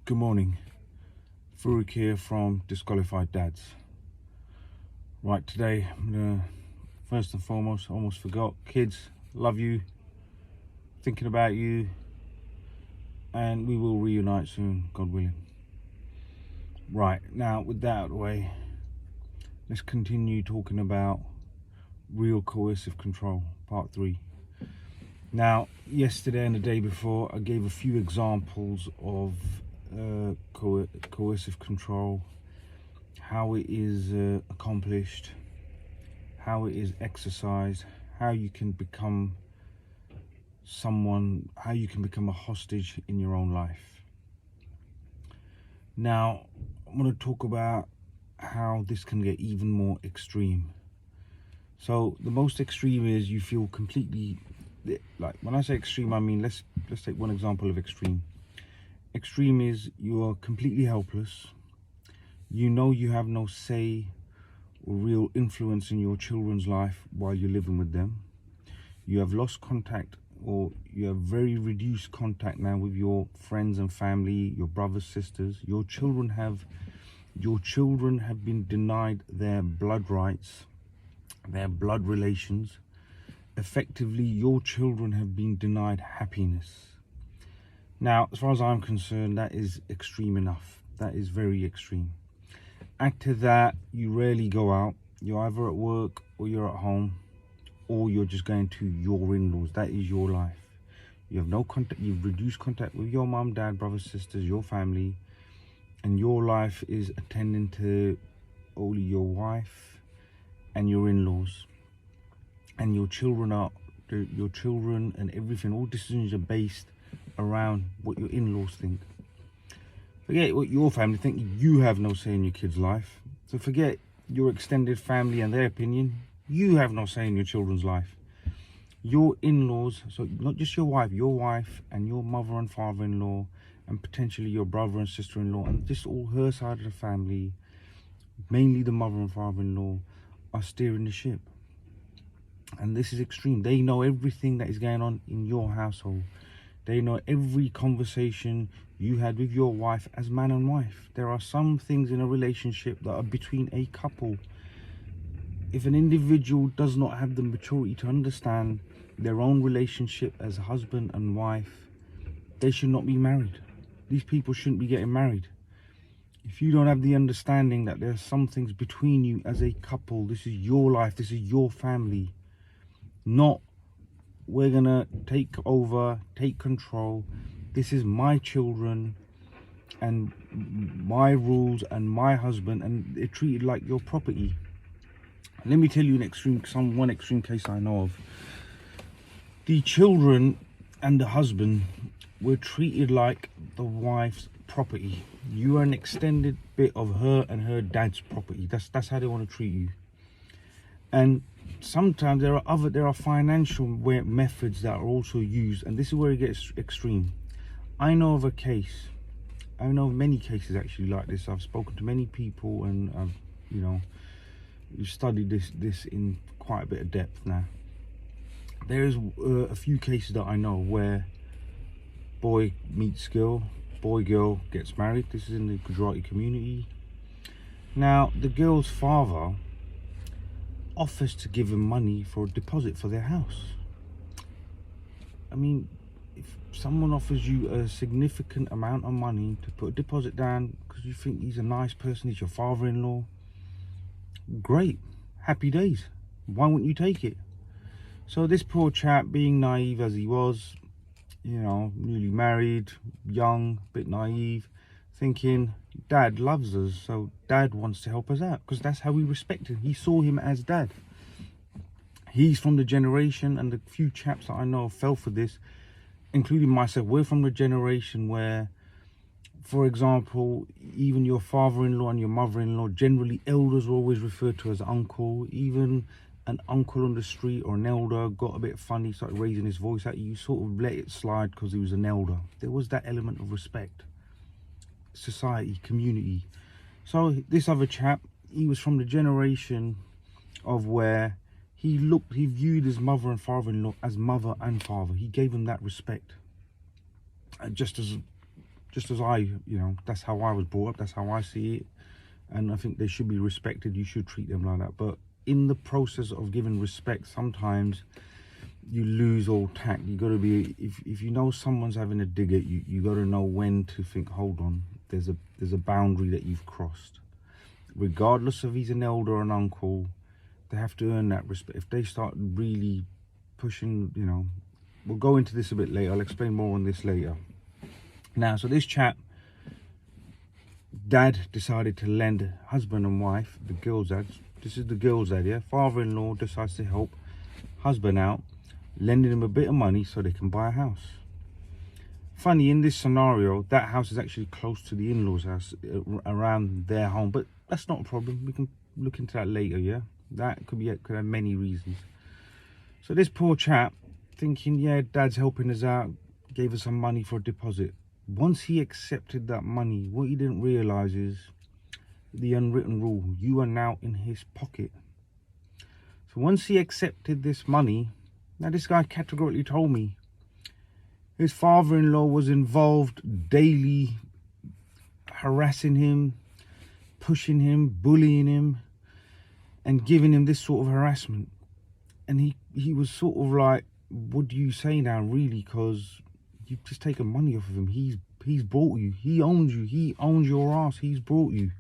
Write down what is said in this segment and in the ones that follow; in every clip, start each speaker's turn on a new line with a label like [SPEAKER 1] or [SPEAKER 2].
[SPEAKER 1] Good morning, Farouk here from Disqualified Dads. Right, today I'm gonna, first and foremost, I almost forgot, kids, love you, thinking about you, and we will reunite soon, God willing. Right, now with that out of the way, let's continue talking about real coercive control, part 3. Now, yesterday and the day before, I gave a few examples of coercive control, how it is accomplished, how it is exercised, how you can become someone, how you can become a hostage in your own life. Now, I'm going to talk about how this can get even more extreme. So the most extreme is you feel completely, like when I say extreme, I mean let's take one example of extreme. Extreme is you are completely helpless. You know you have no say or real influence in your children's life while you're living with them. You have lost contact, or you have very reduced contact now with your friends and family, your brothers, sisters. Your children have been denied their blood rights, their blood relations. Effectively, your children have been denied happiness. Now, as far as I'm concerned, that is extreme enough. That is very extreme. Add to that, you rarely go out. You're either at work or you're at home, or you're just going to your in-laws. That is your life. You have no contact. You've reduced contact with your mum, dad, brothers, sisters, your family, and your life is attending to only your wife and your in-laws. And your children and everything, all decisions are based around what your in-laws think. Forget what your family think. You have no say in your kid's life. So forget your extended family and their opinion. You have no say in your children's life. Your in-laws, so not just your wife and your mother and father-in-law, and potentially your brother and sister-in-law, and just all her side of the family, mainly the mother and father-in-law, are steering the ship. And this is extreme. They know everything that is going on in your household. They know every conversation you had with your wife as man and wife. There are some things in a relationship that are between a couple. If an individual does not have the maturity to understand their own relationship as husband and wife, they should not be married. These people shouldn't be getting married. If you don't have the understanding that there are some things between you as a couple, this is your life, this is your family, not we're gonna take over, take control. This is my children and my rules and my husband, and they're treated like your property. Let me tell you one extreme case I know of. The children and the husband were treated like the wife's property. You are an extended bit of her and her dad's property. That's how they want to treat you. And sometimes there are financial methods that are also used, and this is where it gets extreme. I know of many cases actually like this. I've spoken to many people, and I've studied this in quite a bit of depth now. There's a few cases that I know where boy meets girl, girl gets married. This is in the Gujarati community. Now, the girl's father offers to give him money for a deposit for their house. I mean, if someone offers you a significant amount of money to put a deposit down because you think he's a nice person, he's your father-in-law, great, happy days. Why wouldn't you take it? So this poor chap, being naive as he was, newly married, young, bit naive, thinking dad loves us, so dad wants to help us out, because that's how we respect him. He saw him as dad. He's from the generation, and the few chaps that I know fell for this, including myself, we're from the generation where, for example, even your father-in-law and your mother-in-law, generally elders were always referred to as uncle. Even an uncle on the street or an elder got a bit funny, started raising his voice at you, you sort of let it slide because he was an elder. There was that element of respect. Society, community. So this other chap, he was from the generation of where he viewed his mother and father-in-law as mother and father. He gave them that respect, just as just as I, that's how I was brought up, that's how I see it. And I think they should be respected. You should treat them like that. But in the process of giving respect, sometimes you lose all tact. You got to be, if you know someone's having a dig at you, you got to know when to think, hold on, there's a boundary that you've crossed. Regardless if he's an elder or an uncle, they have to earn that respect. If they start really pushing, we'll go into this a bit later. I'll explain more on this later. Now, so this chap, dad decided to lend husband and wife, the girl's dad, this is the girl's dad, yeah? Father-in-law decides to help husband out, lending him a bit of money so they can buy a house. Funny, in this scenario, that house is actually close to the in-laws' house, around their home, but that's not a problem. We can look into that later, yeah? That could have many reasons. So this poor chap, thinking, yeah, dad's helping us out, gave us some money for a deposit. Once he accepted that money, what he didn't realize is the unwritten rule: you are now in his pocket. So once he accepted this money, now this guy categorically told me his father-in-law was involved, daily harassing him, pushing him, bullying him, and giving him this sort of harassment. And he was sort of like, what do you say now, really? Because you've just taken money off of him. He's brought you. He owns you. He owns your ass. He's brought you.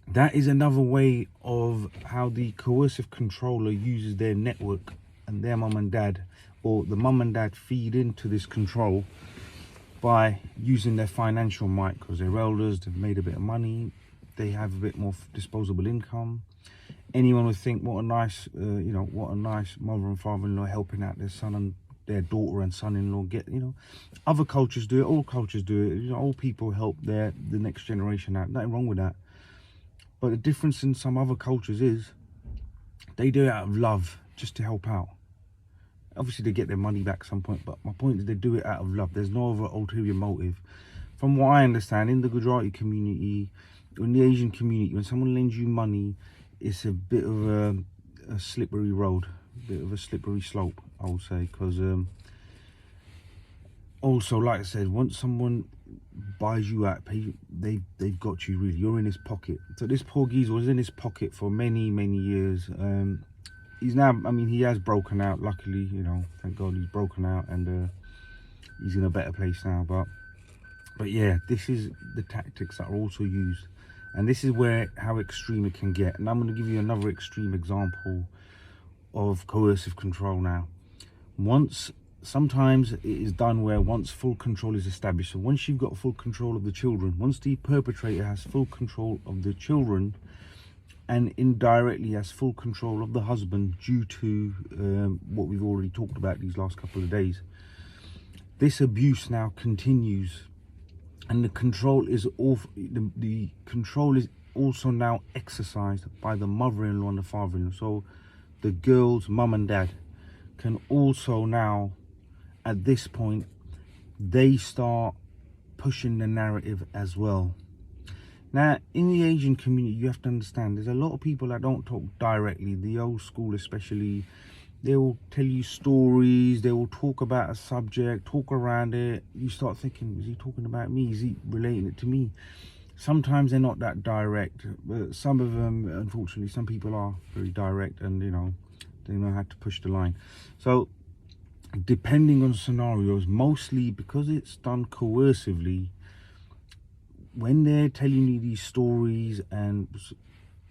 [SPEAKER 1] That is another way of how the coercive controller uses their network, and their mum and dad, or the mum and dad, feed into this control by using their financial might, because they're elders, they've made a bit of money, they have a bit more disposable income. Anyone would think, what a nice mother and father-in-law helping out their son and their daughter and son-in-law. Other cultures do it, all cultures do it. All people help the next generation out. Nothing wrong with that. But the difference in some other cultures is they do it out of love, just to help out. Obviously, they get their money back at some point, but my point is they do it out of love. There's no other ulterior motive. From what I understand, in the Gujarati community, in the Asian community, when someone lends you money, it's a bit of a slippery road, a bit of a slippery slope, I would say. Because also, like I said, once someone buys you out, they've got you, really. You're in his pocket. So this poor geezer was in his pocket for many, many years. He's now, he has broken out, luckily, thank God he's broken out, and he's in a better place now. But yeah, this is the tactics that are also used, and this is how extreme it can get. And I'm going to give you another extreme example of coercive control now. Sometimes it is done where once full control is established. So once you've got full control of the children, once the perpetrator has full control of the children, and indirectly has full control of the husband due to what we've already talked about these last couple of days, this abuse now continues, and the control is also now exercised by the mother-in-law and the father-in-law. So the girl's mum and dad can also now, at this point, they start pushing the narrative as well. Now, in the Asian community, you have to understand, there's a lot of people that don't talk directly. The old school especially, they will tell you stories, they will talk about a subject, talk around it. You start thinking, is he talking about me? Is he relating it to me? Sometimes they're not that direct, but some of them, unfortunately, some people are very direct, and they know how to push the line. So depending on scenarios, mostly because it's done coercively, when they're telling you these stories, and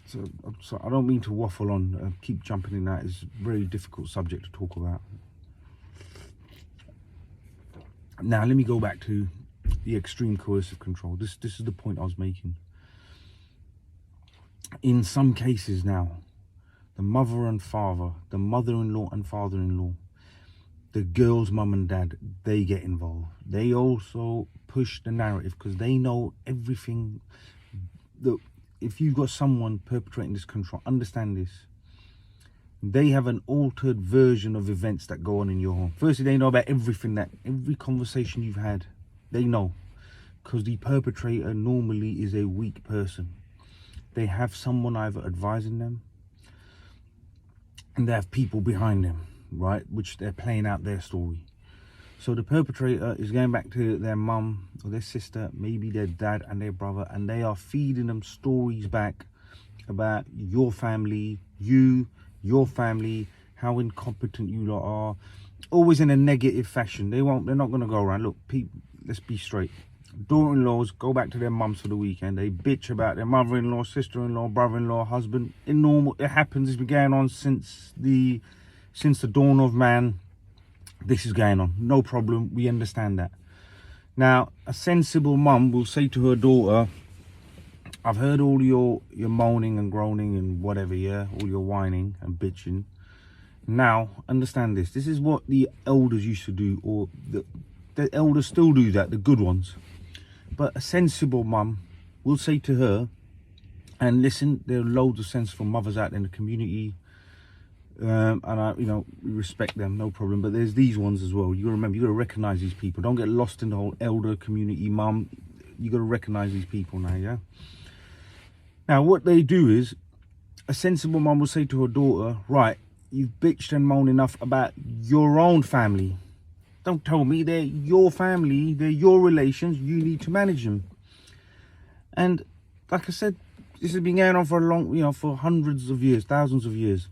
[SPEAKER 1] so I don't mean to waffle on, keep jumping in that. It's a very difficult subject to talk about. Now let me go back to the extreme coercive control. This is the point I was making. In some cases now, the mother and father, the mother-in-law and father-in-law, the girl's mum and dad, they get involved. They also push the narrative because they know everything. If you've got someone perpetrating this control, understand this. They have an altered version of events that go on in your home. Firstly, they know about everything, every conversation you've had, they know. Because the perpetrator normally is a weak person. They have someone either advising them, and they have people behind them, right, which they're playing out their story. So the perpetrator is going back to their mum or their sister, maybe their dad and their brother, and they are feeding them stories back about your family, your family, how incompetent you lot are, always in a negative fashion. They're not going to go around. Look, people, let's be straight. Daughter-in-laws go back to their mums for the weekend. They bitch about their mother-in-law, sister-in-law, brother-in-law, husband. It happens. It's been going on since the dawn of man. This is going on. No problem. We understand that. Now, a sensible mum will say to her daughter, I've heard all your moaning and groaning and whatever, yeah, all your whining and bitching. Now, understand this. This is what the elders used to do, or the elders still do that, the good ones. But a sensible mum will say to her, and listen, there are loads of sensible mothers out there in the community, and I, we respect them, no problem. But there's these ones as well. You gotta remember, you gotta recognize these people. Don't get lost in the whole elder community mum. You gotta recognize these people now, yeah. Now, what they do is, a sensible mum will say to her daughter, right, you've bitched and moaned enough about your own family. Don't tell me, they're your family, they're your relations, you need to manage them. And like I said, this has been going on for a long, for hundreds of years, thousands of years.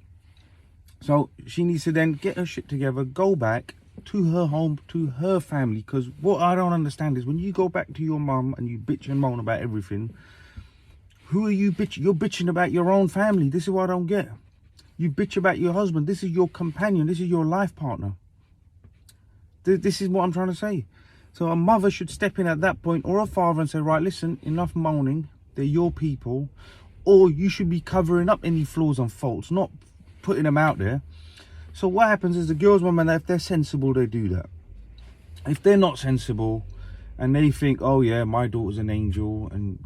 [SPEAKER 1] So she needs to then get her shit together, go back to her home, to her family. Because what I don't understand is when you go back to your mum and you bitch and moan about everything, who are you bitching? You're bitching about your own family. This is what I don't get. You bitch about your husband. This is your companion. This is your life partner. This is what I'm trying to say. So a mother should step in at that point, or a father, and say, right, listen, enough moaning. They're your people. Or you should be covering up any flaws and faults, not putting them out there. So what happens is the girl's mum, and if they're sensible, they do that. If they're not sensible and they think, oh yeah, my daughter's an angel, and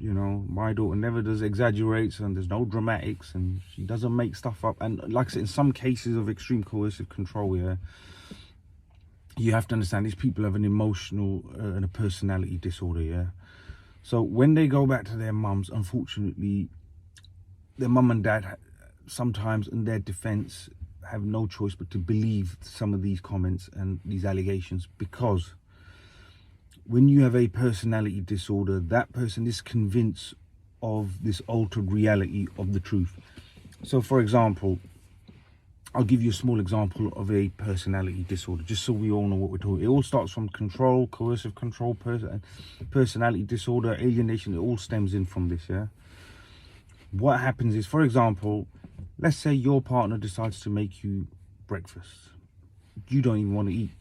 [SPEAKER 1] my daughter never does exaggerates, and there's no dramatics, and she doesn't make stuff up. And like I said, in some cases of extreme coercive control, yeah, you have to understand these people have an emotional and a personality disorder, yeah. So when they go back to their mums, unfortunately, their mum and dad sometimes, in their defense, have no choice but to believe some of these comments and these allegations, because when you have a personality disorder, that person is convinced of this altered reality of the truth. So for example, I'll give you a small example of a personality disorder, just so we all know what we're talking. It all starts from control, coercive control, personality disorder, alienation. It all stems in from this, yeah. What happens is, for example, let's say your partner decides to make you breakfast. You don't even want to eat.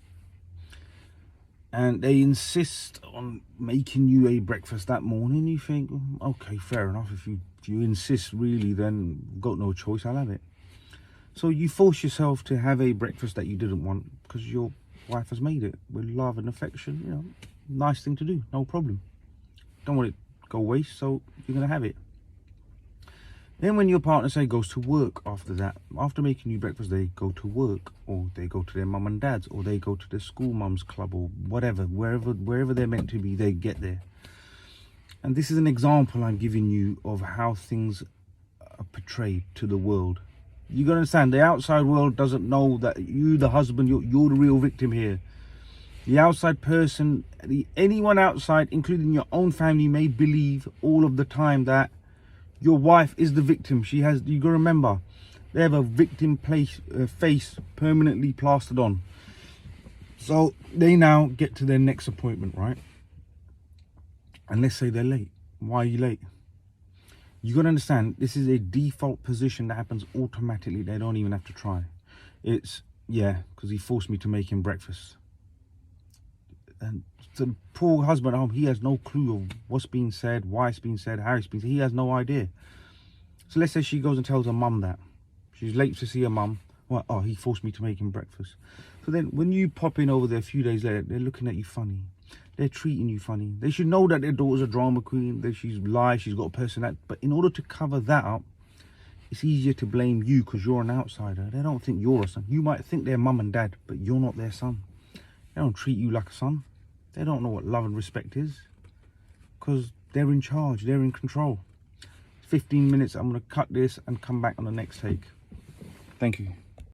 [SPEAKER 1] And they insist on making you a breakfast that morning. You think, okay, fair enough. If you insist, really, then I've got no choice, I'll have it. So you force yourself to have a breakfast that you didn't want because your wife has made it with love and affection. Nice thing to do, no problem. Don't want it to go waste, so you're going to have it. Then when your partner, say, goes to work after that, after making you breakfast, they go to work, or they go to their mum and dad's, or they go to the school mums club, or whatever, wherever they're meant to be, they get there. And this is an example I'm giving you of how things are portrayed to the world. You got to understand, the outside world doesn't know that you, the husband, you're the real victim here. The outside person, anyone outside, including your own family, may believe all of the time that your wife is the victim. You got to remember, they have a victim face permanently plastered on. So they now get to their next appointment, right? And let's say they're late. Why are you late? You got to understand, this is a default position that happens automatically. They don't even have to try. It's, yeah, because he forced me to make him breakfast. And the poor husband at home, he has no clue of what's being said, why it's being said, how it's being said. He has no idea. So let's say she goes and tells her mum that. She's late to see her mum. Well, oh, he forced me to make him breakfast. So then when you pop in over there a few days later, they're looking at you funny. They're treating you funny. They should know that their daughter's a drama queen, that she's lies, she's got a personality. But in order to cover that up, it's easier to blame you because you're an outsider. They don't think you're a son. You might think they're mum and dad, but you're not their son. They don't treat you like a son. They don't know what love and respect is because they're in charge. They're in control. 15 minutes. I'm going to cut this and come back on the next take. Thank you.